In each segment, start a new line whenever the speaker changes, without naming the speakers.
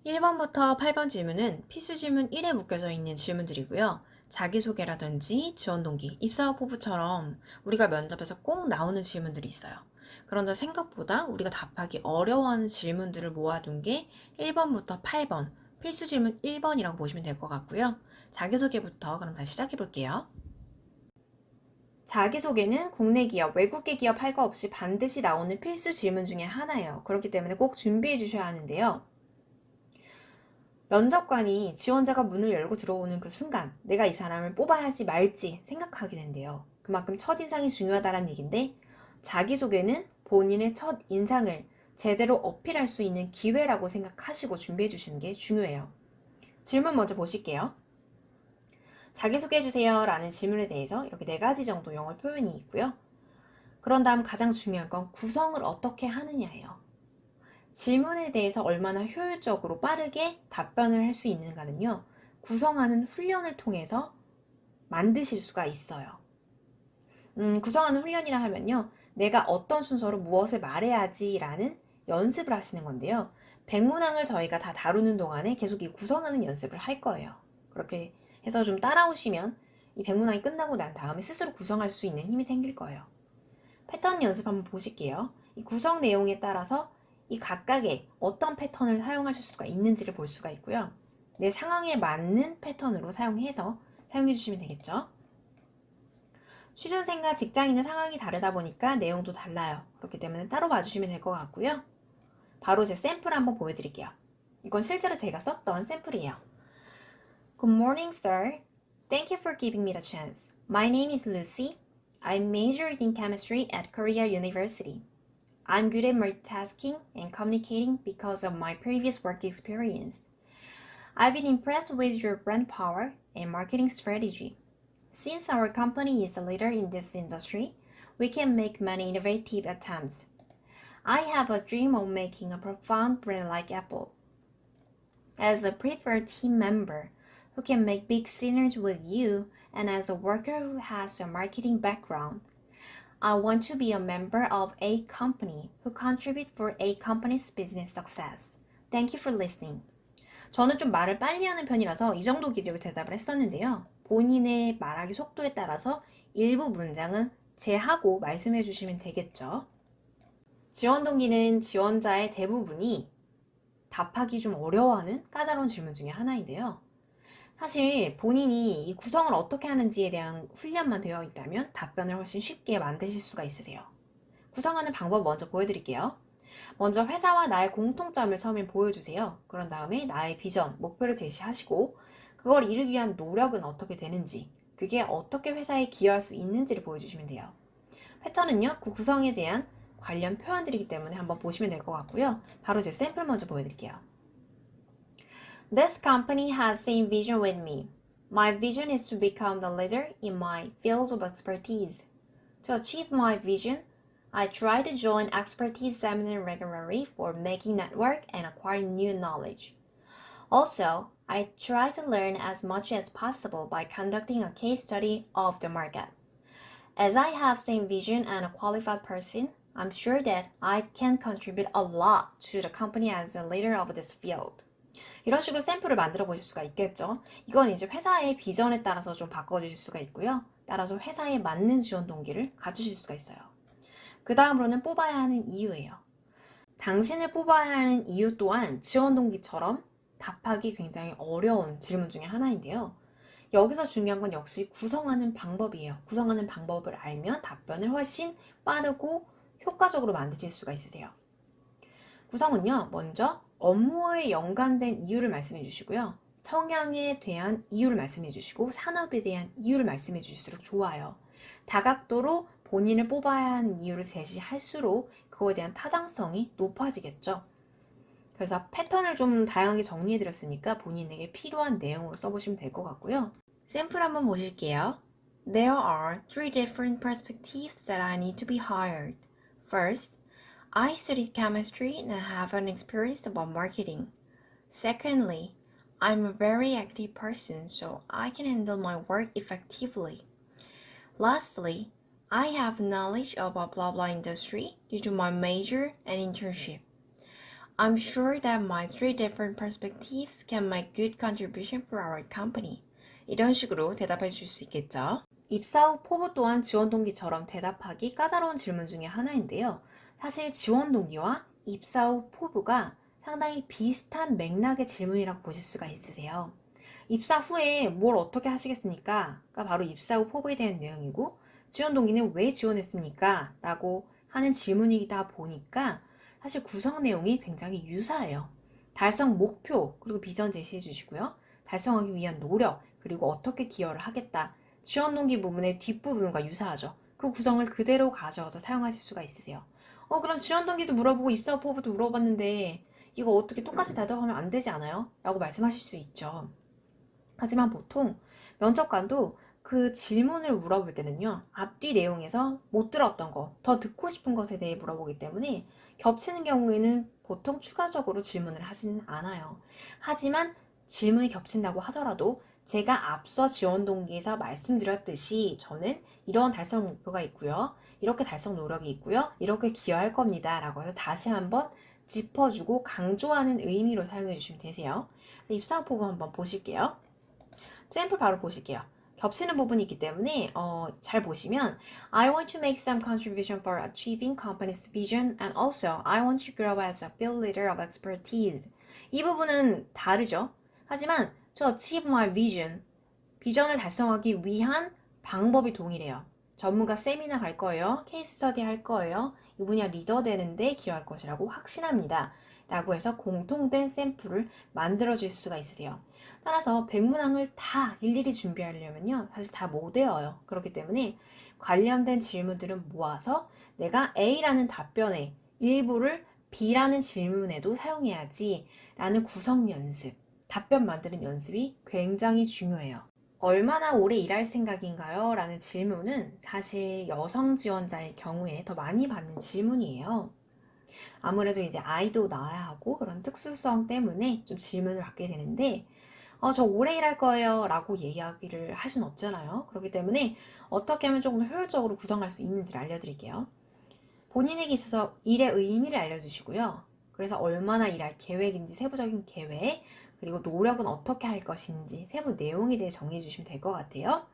1번부터 8번 질문은 필수 질문 1에 묶여져 있는 질문들이고요. 자기소개라든지 지원동기, 입사업 포부처럼 우리가 면접에서 꼭 나오는 질문들이 있어요. 그런데 생각보다 우리가 답하기 어려워하는 질문들을 모아둔 게 1번부터 8번, 필수 질문 1번이라고 보시면 될 것 같고요. 자기소개부터 그럼 다시 시작해 볼게요. 자기소개는 국내 기업, 외국계 기업 할 거 없이 반드시 나오는 필수 질문 중에 하나예요. 그렇기 때문에 꼭 준비해 주셔야 하는데요. 면접관이 지원자가 문을 열고 들어오는 그 순간 내가 이 사람을 뽑아야 할지 말지 생각하게 된대요. 그만큼 첫인상이 중요하다는 얘기인데 자기소개는 본인의 첫인상을 제대로 어필할 수 있는 기회라고 생각하시고 준비해 주시는 게 중요해요. 질문 먼저 보실게요. 자기소개해주세요 라는 질문에 대해서 이렇게 4가지 정도 영어 표현이 있고요. 그런 다음 가장 중요한 건 구성을 어떻게 하느냐예요. 질문에 대해서 얼마나 효율적으로 빠르게 답변을 할 수 있는가는요, 구성하는 훈련을 통해서 만드실 수가 있어요. 구성하는 훈련이라 하면요, 내가 어떤 순서로 무엇을 말해야지 라는 연습을 하시는 건데요. 백문항을 저희가 다 다루는 동안에 계속 이 구성하는 연습을 할 거예요. 그렇게 해서 좀 따라오시면 이 백문항이 끝나고 난 다음에 스스로 구성할 수 있는 힘이 생길 거예요. 패턴 연습 한번 보실게요. 이 구성 내용에 따라서 이 각각의 어떤 패턴을 사용하실 수가 있는지를 볼 수가 있고요. 내 상황에 맞는 패턴으로 사용해서 사용해 주시면 되겠죠. 취준생과 직장인의 상황이 다르다 보니까 내용도 달라요. 그렇기 때문에 따로 봐주시면 될 것 같고요. 바로 제 샘플 한번 보여드릴게요. 이건 실제로 제가 썼던 샘플이에요. Good morning, sir. Thank you for giving me the chance. My name is Lucy. I majored in chemistry at Korea University. I'm good at multitasking and communicating because of my previous work experience. I've been impressed with your brand power and marketing strategy. Since our company is a leader in this industry, we can make many innovative attempts. I have a dream of making a profound brand like Apple. As a preferred team member who can make big signals with you, and as a worker who has a marketing background, I want to be a member of a company who contribute for a company's business success. Thank you for listening. 저는 좀 말을 빨리 하는 편이라서 이 정도 길이로 대답을 했었는데요. 본인의 말하기 속도에 따라서 일부 문장은 제하고 말씀해 주시면 되겠죠. 지원 동기는 지원자의 대부분이 답하기 좀 어려워하는 까다로운 질문 중에 하나인데요. 사실 본인이 이 구성을 어떻게 하는지에 대한 훈련만 되어 있다면 답변을 훨씬 쉽게 만드실 수가 있으세요. 구성하는 방법 먼저 보여드릴게요. 먼저 회사와 나의 공통점을 처음에 보여주세요. 그런 다음에 나의 비전, 목표를 제시하시고 그걸 이루기 위한 노력은 어떻게 되는지, 그게 어떻게 회사에 기여할 수 있는지를 보여주시면 돼요. 패턴은요, 그 구성에 대한 관련 표현들이기 때문에 한번 보시면 될 것 같고요. 바로 제 샘플 먼저 보여드릴게요. This company has same vision with me. My vision is to become the leader in my field of expertise. To achieve my vision, I try to join expertise seminar regularly for making network and acquiring new knowledge. Also, I try to learn as much as possible by conducting a case study of the market. As I have same vision and a qualified person, I'm sure that I can contribute a lot to the company as a leader of this field. 이런 식으로 샘플을 만들어 보실 수가 있겠죠. 이건 이제 회사의 비전에 따라서 좀 바꿔주실 수가 있고요. 따라서 회사에 맞는 지원 동기를 갖추실 수가 있어요. 그 다음으로는 뽑아야 하는 이유예요. 당신을 뽑아야 하는 이유 또한 지원 동기처럼 답하기 굉장히 어려운 질문 중에 하나인데요. 여기서 중요한 건 역시 구성하는 방법이에요. 구성하는 방법을 알면 답변을 훨씬 빠르고 효과적으로 만드실 수가 있으세요. 구성은요, 먼저 업무에 연관된 이유를 말씀해 주시고요. 성향에 대한 이유를 말씀해 주시고 산업에 대한 이유를 말씀해 주실수록 좋아요. 다각도로 본인을 뽑아야 하는 이유를 제시할수록 그거에 대한 타당성이 높아지겠죠. 그래서 패턴을 좀 다양하게 정리해 드렸으니까 본인에게 필요한 내용으로 써보시면 될 것 같고요. 샘플 한번 보실게요. There are three different perspectives that I need to be hired. First, I studied chemistry and have an experience about marketing. Secondly, I'm a very active person, so I can handle my work effectively. Lastly, I have knowledge about blah blah industry due to my major and internship. I'm sure that my three different perspectives can make good contribution for our company. 이런 식으로 대답해 주실 수 있겠죠. 입사 후 포부 또한 지원 동기처럼 대답하기 까다로운 질문 중에 하나인데요. 사실 지원 동기와 입사 후 포부가 상당히 비슷한 맥락의 질문이라고 보실 수가 있으세요. 입사 후에 뭘 어떻게 하시겠습니까? 가 바로 입사 후 포부에 대한 내용이고, 지원 동기는 왜 지원했습니까? 라고 하는 질문이다 보니까 사실 구성 내용이 굉장히 유사해요. 달성 목표, 그리고 비전 제시해 주시고요. 달성하기 위한 노력, 그리고 어떻게 기여를 하겠다. 지원 동기 부분의 뒷부분과 유사하죠. 그 구성을 그대로 가져와서 사용하실 수가 있으세요. 그럼 지원 동기도 물어보고 입사 후 포부도 물어봤는데 이거 어떻게 똑같이 대답하면 안 되지 않아요? 라고 말씀하실 수 있죠. 하지만 보통 면접관도 그 질문을 물어볼 때는요, 앞뒤 내용에서 못 들었던 거, 더 듣고 싶은 것에 대해 물어보기 때문에 겹치는 경우에는 보통 추가적으로 질문을 하지는 않아요. 하지만 질문이 겹친다고 하더라도 제가 앞서 지원 동기에서 말씀드렸듯이 저는 이러한 달성 목표가 있고요. 이렇게 달성 노력이 있고요. 이렇게 기여할 겁니다. 라고 해서 다시 한번 짚어주고 강조하는 의미로 사용해 주시면 되세요. 입사 후 포부 한번 보실게요. 샘플 바로 보실게요. 겹치는 부분이 있기 때문에 잘 보시면 I want to make some contribution for achieving company's vision and also I want to grow as a field leader of expertise. 이 부분은 다르죠. 하지만 to achieve my vision, 비전을 달성하기 위한 방법이 동일해요. 전문가 세미나 갈 거예요. 케이스 스터디 할 거예요. 이 분야 리더 되는데 기여할 것이라고 확신합니다. 라고 해서 공통된 샘플을 만들어 주실 수가 있으세요. 따라서 백문항을 다 일일이 준비하려면요. 사실 다 못 외워요. 그렇기 때문에 관련된 질문들은 모아서 내가 A라는 답변의 일부를 B라는 질문에도 사용해야지 라는 구성 연습, 답변 만드는 연습이 굉장히 중요해요. 얼마나 오래 일할 생각인가요? 라는 질문은 사실 여성 지원자의 경우에 더 많이 받는 질문이에요. 아무래도 이제 아이도 낳아야 하고 그런 특수성 때문에 좀 질문을 받게 되는데 저 오래 일할 거예요 라고 얘기하기를 할 수는 없잖아요. 그렇기 때문에 어떻게 하면 조금 더 효율적으로 구성할 수 있는지를 알려드릴게요. 본인에게 있어서 일의 의미를 알려주시고요. 그래서 얼마나 일할 계획인지 세부적인 계획, 그리고 노력은 어떻게 할 것인지 세부 내용에 대해 정리해 주시면 될 것 같아요.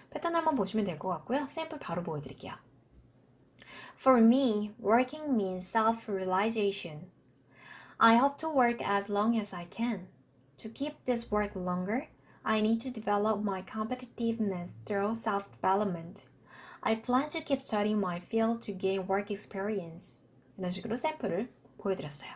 패턴 한번 보시면 될 것 같고요. 샘플 바로 보여드릴게요. For me, working means self-realization. I hope to work as long as I can. To keep this work longer, I need to develop my competitiveness through self-development. I plan to keep studying my field to gain work experience. 이런 식으로 샘플을 보여드렸어요.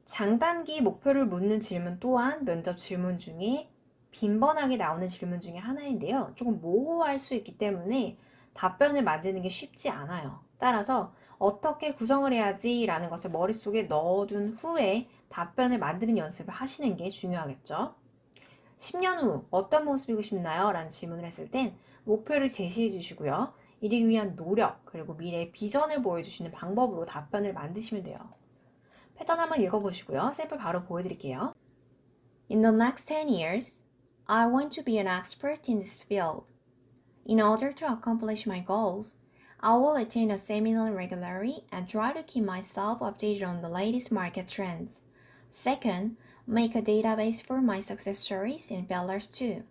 장단기 목표를 묻는 질문 또한 면접 질문 중에 빈번하게 나오는 질문 중에 하나인데요. 조금 모호할 수 있기 때문에 답변을 만드는 게 쉽지 않아요. 따라서 어떻게 구성을 해야지 라는 것을 머릿속에 넣어둔 후에 답변을 만드는 연습을 하시는 게 중요하겠죠. 10년 후 어떤 모습이고 싶나요? 라는 질문을 했을 땐 목표를 제시해 주시고요. 이를 위한 노력, 그리고 미래의 비전을 보여주시는 방법으로 답변을 만드시면 돼요. 패턴 한번 읽어보시고요. 샘플 바로 보여드릴게요. In the next 10 years, I want to be an expert in this field. In order to accomplish my goals, I will attend a seminar regularly and try to keep myself updated on the latest market trends. Second, make a database for my success stories and failures too.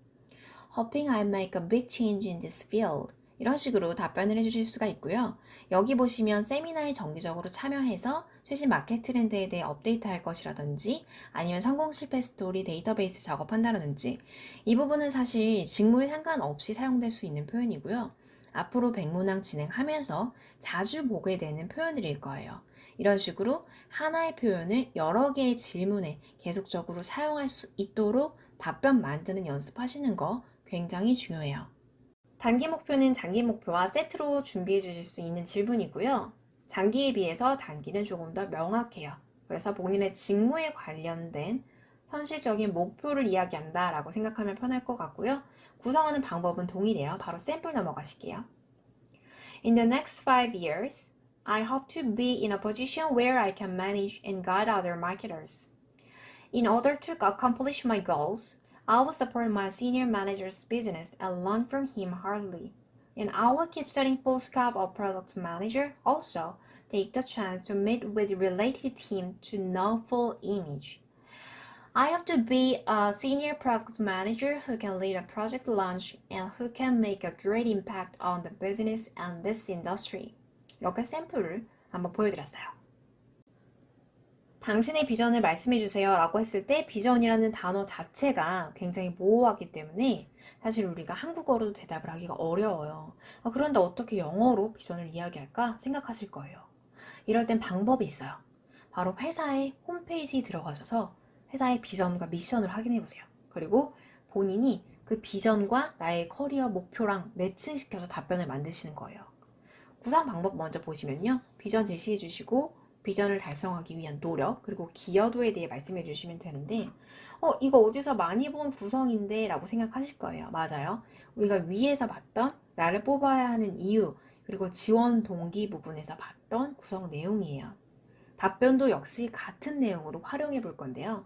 Hoping I make a big change in this field. 이런 식으로 답변을 해주실 수가 있고요. 여기 보시면 세미나에 정기적으로 참여해서 최신 마켓 트렌드에 대해 업데이트할 것이라든지 아니면 성공 실패 스토리 데이터베이스 작업한다든지 이 부분은 사실 직무에 상관없이 사용될 수 있는 표현이고요. 앞으로 백문항 진행하면서 자주 보게 되는 표현들일 거예요. 이런 식으로 하나의 표현을 여러 개의 질문에 계속적으로 사용할 수 있도록 답변 만드는 연습하시는 거 굉장히 중요해요. 단기 목표는 장기 목표와 세트로 준비해 주실 수 있는 질문이고요. 장기에 비해서 단기는 조금 더 명확해요. 그래서 본인의 직무에 관련된 현실적인 목표를 이야기한다 라고 생각하면 편할 것 같고요. 구성하는 방법은 동일해요. 바로 샘플 넘어가실게요. In the next 5 years, I hope to be in a position where I can manage and guide other marketers. In order to accomplish my goals, I will support my senior manager's business and learn from him hardly. And I will keep studying full scope of product manager, also Take the chance to meet with related team to know full image. I have to be a senior product manager who can lead a project launch and who can make a great impact on the business and this industry. 이렇게 샘플을 한번 보여드렸어요. 당신의 비전을 말씀해 주세요 라고 했을 때 비전이라는 단어 자체가 굉장히 모호하기 때문에 사실 우리가 한국어로도 대답을 하기가 어려워요. 그런데 어떻게 영어로 비전을 이야기할까 생각하실 거예요. 이럴 땐 방법이 있어요. 바로 회사의 홈페이지에 들어가셔서 회사의 비전과 미션을 확인해 보세요. 그리고 본인이 그 비전과 나의 커리어 목표랑 매칭시켜서 답변을 만드시는 거예요. 구상 방법 먼저 보시면요. 비전 제시해 주시고 비전을 달성하기 위한 노력 그리고 기여도에 대해 말씀해 주시면 되는데 이거 어디서 많이 본 구성인데 라고 생각하실 거예요. 맞아요. 우리가 위에서 봤던 나를 뽑아야 하는 이유 그리고 지원 동기 부분에서 봤던 구성 내용이에요. 답변도 역시 같은 내용으로 활용해 볼 건데요.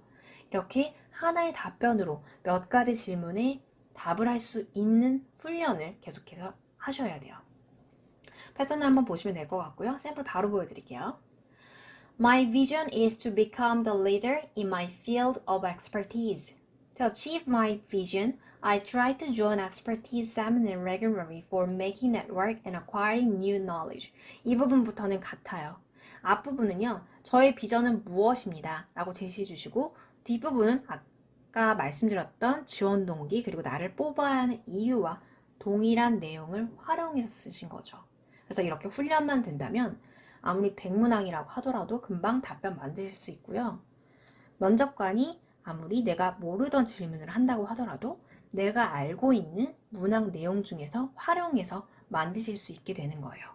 이렇게 하나의 답변으로 몇 가지 질문에 답을 할 수 있는 훈련을 계속해서 하셔야 돼요. 패턴을 한번 보시면 될 것 같고요. 샘플 바로 보여드릴게요. My vision is to become the leader in my field of expertise. To achieve my vision, I try to join expertise seminar regularly for making network and acquiring new knowledge. 이 부분부터는 같아요. 앞부분은요, 저의 비전은 무엇입니다 라고 제시해 주시고 뒷부분은 아까 말씀드렸던 지원 동기 그리고 나를 뽑아야 하는 이유와 동일한 내용을 활용해서 쓰신 거죠. 그래서 이렇게 훈련만 된다면 아무리 백문항이라고 하더라도 금방 답변 만드실 수 있고요. 면접관이 아무리 내가 모르던 질문을 한다고 하더라도 내가 알고 있는 문항 내용 중에서 활용해서 만드실 수 있게 되는 거예요.